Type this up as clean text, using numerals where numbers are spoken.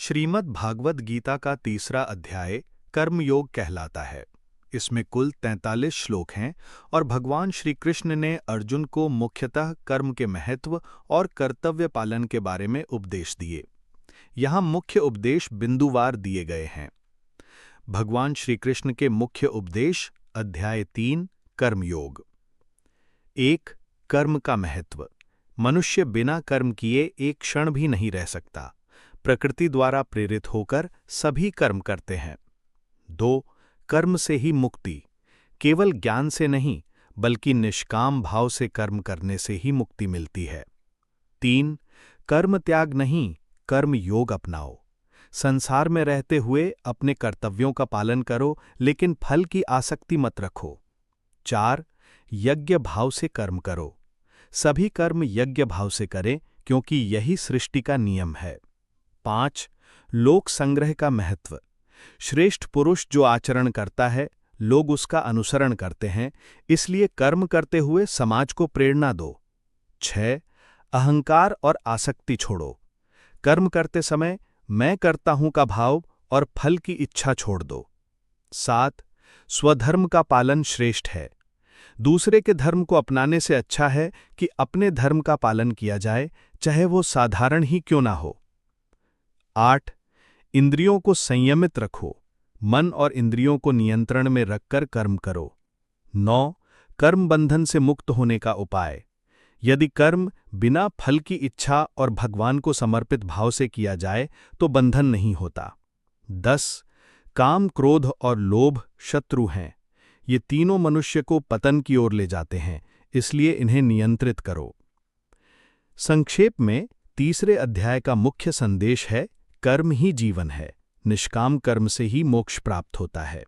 श्रीमद् भागवत गीता का तीसरा अध्याय कर्मयोग कहलाता है। इसमें कुल 43 श्लोक हैं और भगवान श्री कृष्ण ने अर्जुन को मुख्यतः कर्म के महत्व और कर्तव्य पालन के बारे में उपदेश दिए। यहाँ मुख्य उपदेश बिंदुवार दिए गए हैं। भगवान श्री कृष्ण के मुख्य उपदेश अध्याय 3 कर्मयोग। 1. कर्म का महत्व। मनुष्य बिना कर्म किए एक क्षण भी नहीं रह सकता। प्रकृति द्वारा प्रेरित होकर सभी कर्म करते हैं। 2. कर्म से ही मुक्ति। केवल ज्ञान से नहीं बल्कि निष्काम भाव से कर्म करने से ही मुक्ति मिलती है। 3. कर्म त्याग नहीं, कर्म योग अपनाओ। संसार में रहते हुए अपने कर्तव्यों का पालन करो, लेकिन फल की आसक्ति मत रखो। 4. यज्ञ भाव से कर्म करो। सभी कर्म यज्ञ भाव से करें, क्योंकि यही सृष्टि का नियम है। 5. लोक संग्रह का महत्व। श्रेष्ठ पुरुष जो आचरण करता है, लोग उसका अनुसरण करते हैं, इसलिए कर्म करते हुए समाज को प्रेरणा दो। 6. अहंकार और आसक्ति छोड़ो। कर्म करते समय मैं करता हूं का भाव और फल की इच्छा छोड़ दो। 7. स्वधर्म का पालन श्रेष्ठ है। दूसरे के धर्म को अपनाने से अच्छा है कि अपने धर्म का पालन किया जाए, चाहे वो साधारण ही क्यों ना हो। 8. इंद्रियों को संयमित रखो। मन और इंद्रियों को नियंत्रण में रखकर कर्म करो। 9. कर्म बंधन से मुक्त होने का उपाय। यदि कर्म बिना फल की इच्छा और भगवान को समर्पित भाव से किया जाए तो बंधन नहीं होता। 10. काम, क्रोध और लोभ शत्रु हैं। ये तीनों मनुष्य को पतन की ओर ले जाते हैं, इसलिए इन्हें नियंत्रित करो। संक्षेप में तीसरे अध्याय का मुख्य संदेश है, कर्म ही जीवन है। निष्काम कर्म से ही मोक्ष प्राप्त होता है।